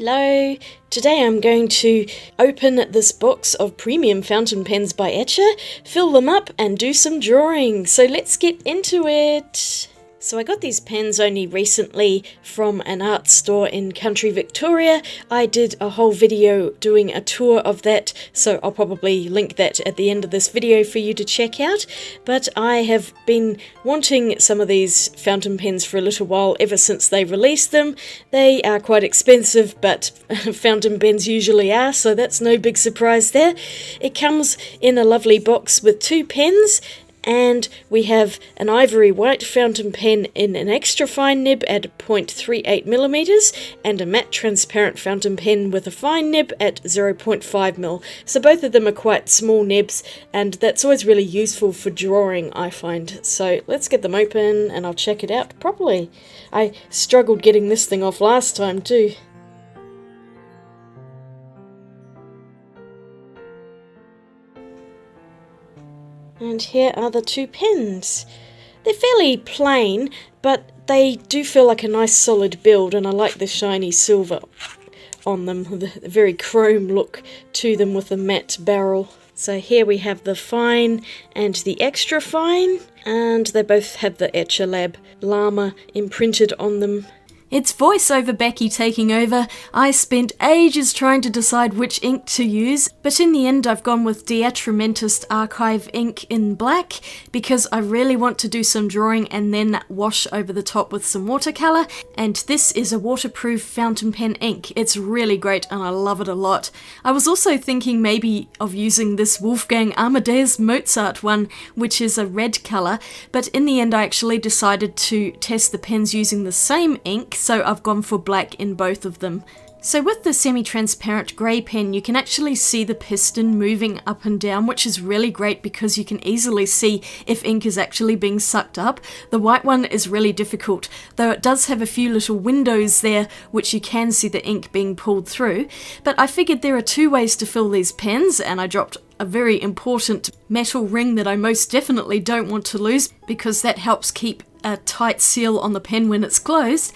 Hello! Today I'm going to open this box of premium fountain pens by Etchr, fill them up and do some drawing. So let's get into it! So I got these pens only recently from an art store in country Victoria. I did a whole video doing a tour of that, so I'll probably link that at the end of this video for you to check out. But I have been wanting some of these fountain pens for a little while, ever since they released them. They are quite expensive, but fountain pens usually are, so that's no big surprise there. It comes in a lovely box with 2 pens, and we have an ivory white fountain pen in an extra fine nib at 0.38mm and a matte transparent fountain pen with a fine nib at 0.5mm. So both of them are quite small nibs, and that's always really useful for drawing, I find. So let's get them open and I'll check it out properly. I struggled getting this thing off last time too. And here are the 2 pens. They're fairly plain, but they do feel like a nice solid build, and I like the shiny silver on them, the very chrome look to them with the matte barrel. So here we have the fine and the extra fine, and they both have the Etchr Lab llama imprinted on them. It's voiceover Becky taking over. I spent ages trying to decide which ink to use, but in the end I've gone with Diatramentis Archive ink in black because I really want to do some drawing and then wash over the top with some watercolor, and this is a waterproof fountain pen ink. It's really great and I love it a lot. I was also thinking maybe of using this Wolfgang Amadeus Mozart one, which is a red colour, but in the end I actually decided to test the pens using the same ink, so I've gone for black in both of them. So with the semi-transparent grey pen, you can actually see the piston moving up and down, which is really great because you can easily see if ink is actually being sucked up. The white one is really difficult, though it does have a few little windows there which you can see the ink being pulled through. But I figured there are 2 ways to fill these pens, and I dropped a very important metal ring that I most definitely don't want to lose because that helps keep a tight seal on the pen when it's closed.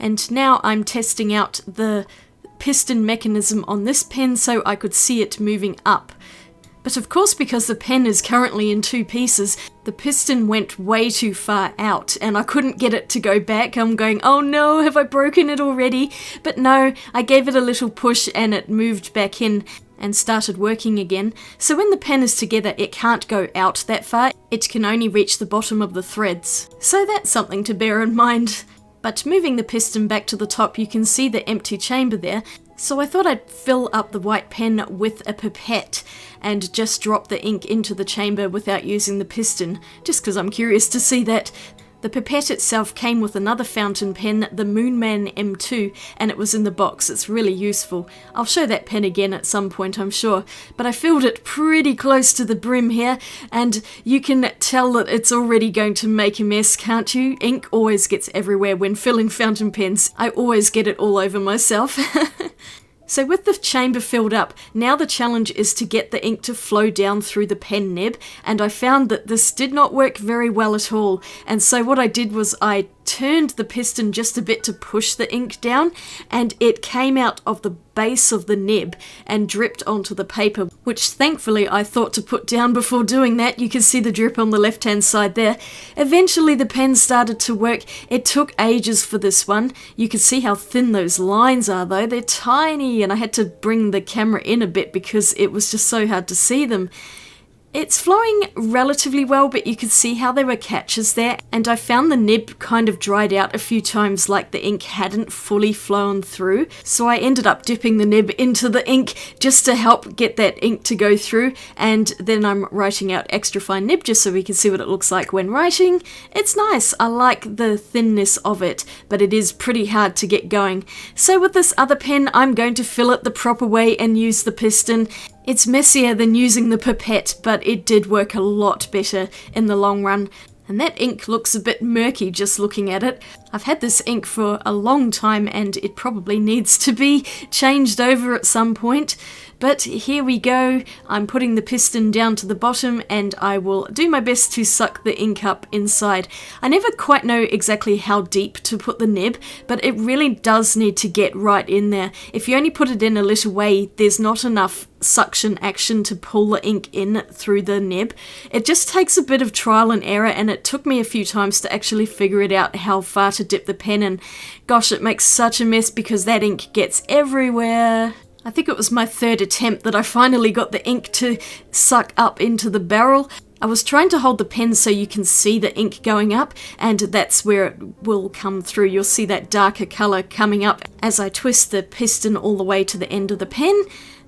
And now I'm testing out the piston mechanism on this pen so I could see it moving up. But of course, because the pen is currently in 2 pieces, the piston went way too far out and I couldn't get it to go back. I'm going, oh no, have I broken it already? But no, I gave it a little push and it moved back in and started working again. So when the pen is together, it can't go out that far. It can only reach the bottom of the threads. So that's something to bear in mind. But moving the piston back to the top, you can see the empty chamber there. So I thought I'd fill up the white pen with a pipette and just drop the ink into the chamber without using the piston, just because I'm curious to see that. The pipette itself came with another fountain pen, the Moonman M2, and it was in the box. It's really useful. I'll show that pen again at some point, I'm sure. But I filled it pretty close to the brim here, and you can tell that it's already going to make a mess, can't you? Ink always gets everywhere when filling fountain pens. I always get it all over myself. So with the chamber filled up, now the challenge is to get the ink to flow down through the pen nib, and I found that this did not work very well at all. And so what I did was I turned the piston just a bit to push the ink down, and it came out of the base of the nib and dripped onto the paper, which thankfully I thought to put down before doing that. You can see the drip on the left hand side there. Eventually the pen started to work. It took ages for this one. You can see how thin those lines are though. They're tiny, and I had to bring the camera in a bit because it was just so hard to see them. It's flowing relatively well, but you can see how there were catches there, and I found the nib kind of dried out a few times, like the ink hadn't fully flown through. So I ended up dipping the nib into the ink just to help get that ink to go through, and then I'm writing out extra fine nib just so we can see what it looks like when writing. It's nice, I like the thinness of it, but it is pretty hard to get going. So with this other pen, I'm going to fill it the proper way and use the piston. It's messier than using the pipette, but it did work a lot better in the long run. And that ink looks a bit murky just looking at it. I've had this ink for a long time and it probably needs to be changed over at some point. But here we go. I'm putting the piston down to the bottom and I will do my best to suck the ink up inside. I never quite know exactly how deep to put the nib, but it really does need to get right in there. If you only put it in a little way, there's not enough suction action to pull the ink in through the nib. It just takes a bit of trial and error, and it took me a few times to actually figure it out how far to dip the pen in. Gosh, it makes such a mess because that ink gets everywhere. I think it was my third attempt that I finally got the ink to suck up into the barrel. I was trying to hold the pen so you can see the ink going up, and that's where it will come through. You'll see that darker colour coming up as I twist the piston all the way to the end of the pen.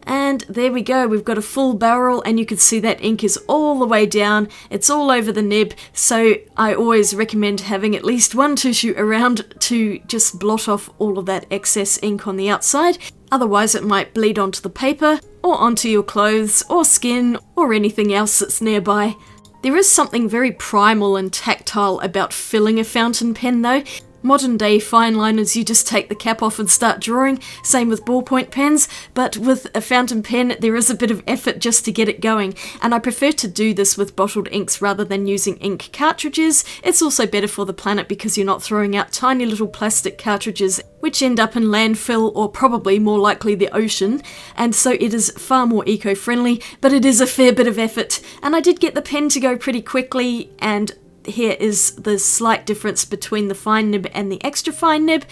And there we go, we've got a full barrel and you can see that ink is all the way down, it's all over the nib, so I always recommend having at least one tissue around to just blot off all of that excess ink on the outside. Otherwise it might bleed onto the paper, or onto your clothes, or skin, or anything else that's nearby. There is something very primal and tactile about filling a fountain pen though. Modern day fine liners, you just take the cap off and start drawing, same with ballpoint pens, but with a fountain pen there is a bit of effort just to get it going, and I prefer to do this with bottled inks rather than using ink cartridges. It's also better for the planet because you're not throwing out tiny little plastic cartridges which end up in landfill or probably more likely the ocean, and so it is far more eco-friendly, but it is a fair bit of effort. And I did get the pen to go pretty quickly, and here is the slight difference between the fine nib and the extra fine nib.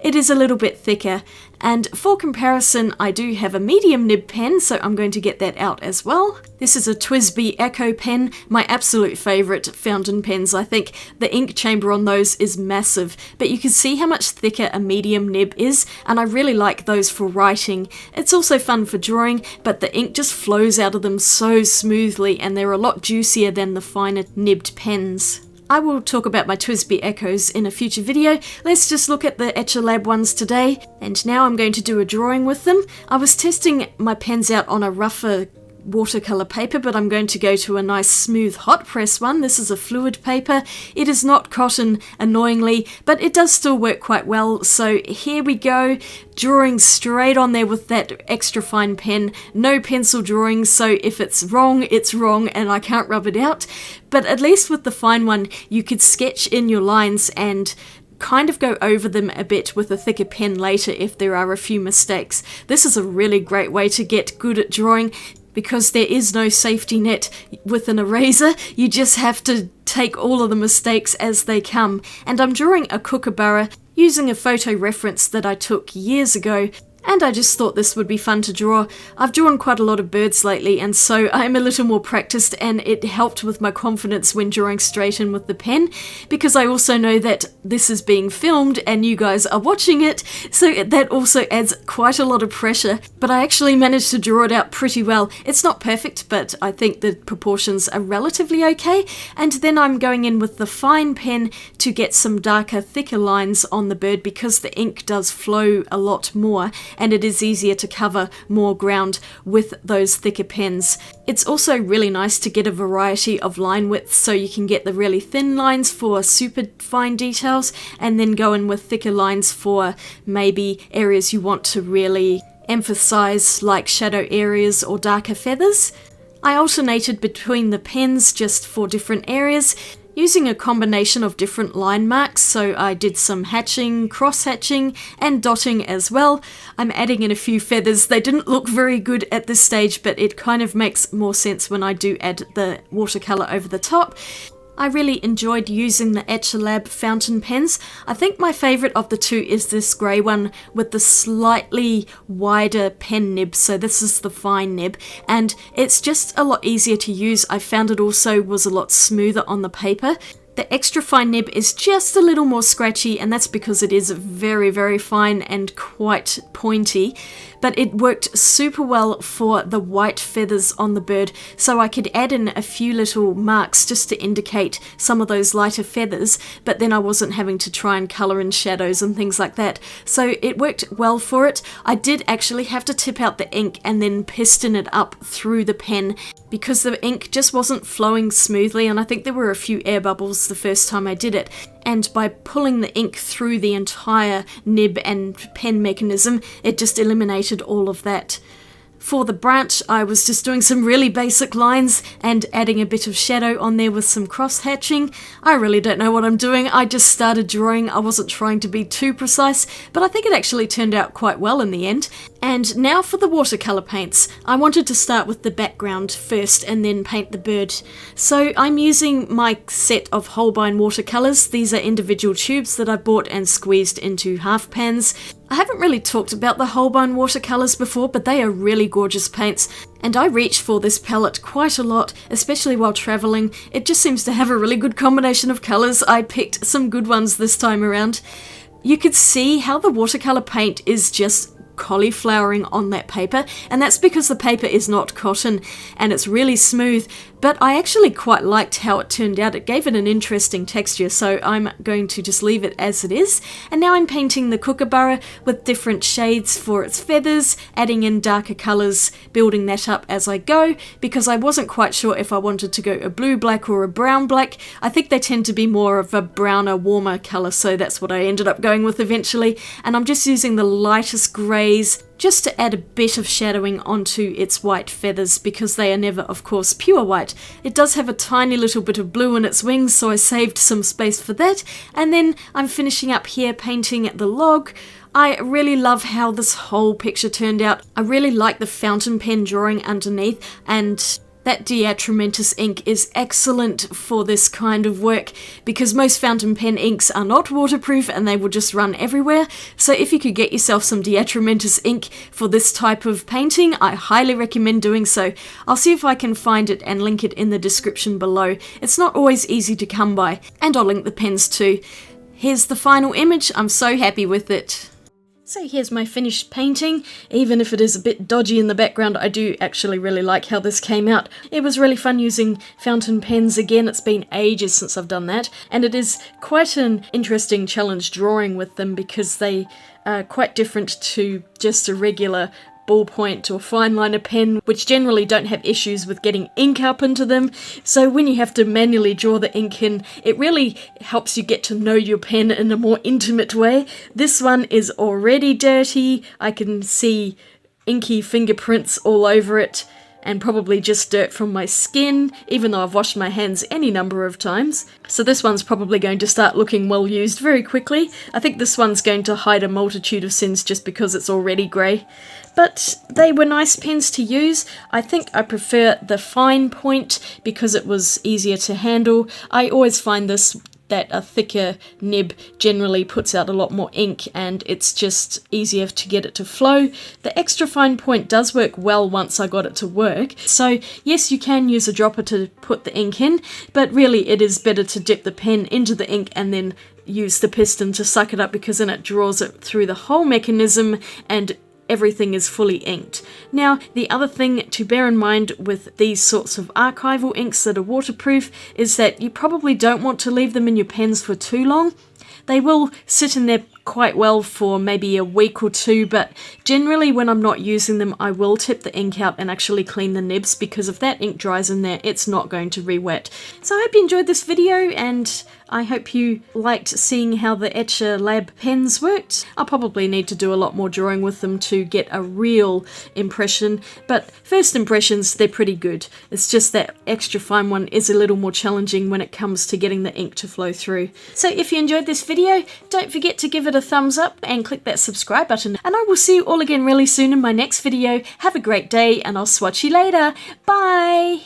It is a little bit thicker, and for comparison I do have a medium nib pen, so I'm going to get that out as well. This is a TWSBI Echo pen, my absolute favourite fountain pens. I think the ink chamber on those is massive, but you can see how much thicker a medium nib is, and I really like those for writing. It's also fun for drawing, but the ink just flows out of them so smoothly, and they're a lot juicier than the finer nibbed pens. I will talk about my TWSBI Echoes in a future video. Let's just look at the Etchr Lab ones today, and now I'm going to do a drawing with them. I was testing my pens out on a rougher watercolor paper, but I'm going to go to a nice smooth hot press one. This is a fluid paper. It is not cotton, annoyingly, but it does still work quite well. So here we go, drawing straight on there with that extra fine pen. No pencil drawing, so if it's wrong and I can't rub it out. But at least with the fine one you could sketch in your lines and kind of go over them a bit with a thicker pen later if there are a few mistakes. This is a really great way to get good at drawing, because there is no safety net with an eraser. You just have to take all of the mistakes as they come. And I'm drawing a kookaburra using a photo reference that I took years ago, and I just thought this would be fun to draw. I've drawn quite a lot of birds lately, and so I'm a little more practiced, and it helped with my confidence when drawing straight in with the pen, because I also know that this is being filmed and you guys are watching it, so that also adds quite a lot of pressure. But I actually managed to draw it out pretty well. It's not perfect, but I think the proportions are relatively okay. And then I'm going in with the fine pen to get some darker, thicker lines on the bird, because the ink does flow a lot more, and it is easier to cover more ground with those thicker pens. It's also really nice to get a variety of line widths, so you can get the really thin lines for super fine details, and then go in with thicker lines for maybe areas you want to really emphasize, like shadow areas or darker feathers. I alternated between the pens just for different areas, using a combination of different line marks, so I did some hatching, cross-hatching, and dotting as well. I'm adding in a few feathers. They didn't look very good at this stage, but it kind of makes more sense when I do add the watercolour over the top. I really enjoyed using the Etchr Lab fountain pens. I think my favourite of the two is this grey one with the slightly wider pen nib, so this is the fine nib, and it's just a lot easier to use. I found it also was a lot smoother on the paper. The extra fine nib is just a little more scratchy, and that's because it is very, very fine and quite pointy, but it worked super well for the white feathers on the bird, so I could add in a few little marks just to indicate some of those lighter feathers, but then I wasn't having to try and colour in shadows and things like that, so it worked well for it. I did actually have to tip out the ink and then piston it up through the pen, because the ink just wasn't flowing smoothly, and I think there were a few air bubbles was the first time I did it. And by pulling the ink through the entire nib and pen mechanism, it just eliminated all of that. For the branch, I was just doing some really basic lines and adding a bit of shadow on there with some cross-hatching. I really don't know what I'm doing. I just started drawing. I wasn't trying to be too precise, but I think it actually turned out quite well in the end. And now for the watercolor paints. I wanted to start with the background first and then paint the bird. So I'm using my set of Holbein watercolors. These are individual tubes that I bought and squeezed into half pans. I haven't really talked about the Holbein watercolors before, but they are really gorgeous paints, and I reach for this palette quite a lot, especially while traveling. It just seems to have a really good combination of colors. I picked some good ones this time around. You could see how the watercolor paint is just cauliflowering on that paper, and that's because the paper is not cotton and it's really smooth, but I actually quite liked how it turned out. It gave it an interesting texture, so I'm going to just leave it as it is. And now I'm painting the kookaburra with different shades for its feathers, adding in darker colours, building that up as I go, because I wasn't quite sure if I wanted to go a blue black or a brown black. I think they tend to be more of a browner, warmer colour, so that's what I ended up going with eventually. And I'm just using the lightest greys just to add a bit of shadowing onto its white feathers, because they are never, of course, pure white. It does have a tiny little bit of blue in its wings, so I saved some space for that. And then I'm finishing up here painting the log. I really love how this whole picture turned out. I really like the fountain pen drawing underneath, and that Etchr ink is excellent for this kind of work, because most fountain pen inks are not waterproof and they will just run everywhere. So if you could get yourself some Etchr ink for this type of painting, I highly recommend doing so. I'll see if I can find it and link it in the description below. It's not always easy to come by, and I'll link the pens too. Here's the final image. I'm so happy with it. So here's my finished painting. Even if it is a bit dodgy in the background, I do actually really like how this came out. It was really fun using fountain pens again. It's been ages since I've done that, and it is quite an interesting challenge drawing with them, because they are quite different to just a regular ballpoint or fine liner pen, which generally don't have issues with getting ink up into them. So when you have to manually draw the ink in, it really helps you get to know your pen in a more intimate way. This one is already dirty. I can see inky fingerprints all over it, and probably just dirt from my skin, even though I've washed my hands any number of times. So this one's probably going to start looking well used very quickly. I think this one's going to hide a multitude of sins just because it's already grey. But they were nice pens to use. I think I prefer the fine point because it was easier to handle. I always find that a thicker nib generally puts out a lot more ink, and it's just easier to get it to flow. The extra fine point does work well once I got it to work. So yes, you can use a dropper to put the ink in, but really it is better to dip the pen into the ink and then use the piston to suck it up, because then it draws it through the whole mechanism and everything is fully inked. Now, the other thing to bear in mind with these sorts of archival inks that are waterproof is that you probably don't want to leave them in your pens for too long. They will sit in there quite well for maybe a week or two, but generally when I'm not using them, I will tip the ink out and actually clean the nibs, because if that ink dries in there, it's not going to re-wet. So I hope you enjoyed this video, and I hope you liked seeing how the Etchr Lab pens worked. I'll probably need to do a lot more drawing with them to get a real impression, but first impressions, they're pretty good. It's just that extra fine one is a little more challenging when it comes to getting the ink to flow through. So if you enjoyed this video, don't forget to give it a thumbs up and click that subscribe button, and I will see you all again really soon in my next video. Have a great day, and I'll swatch you later. Bye!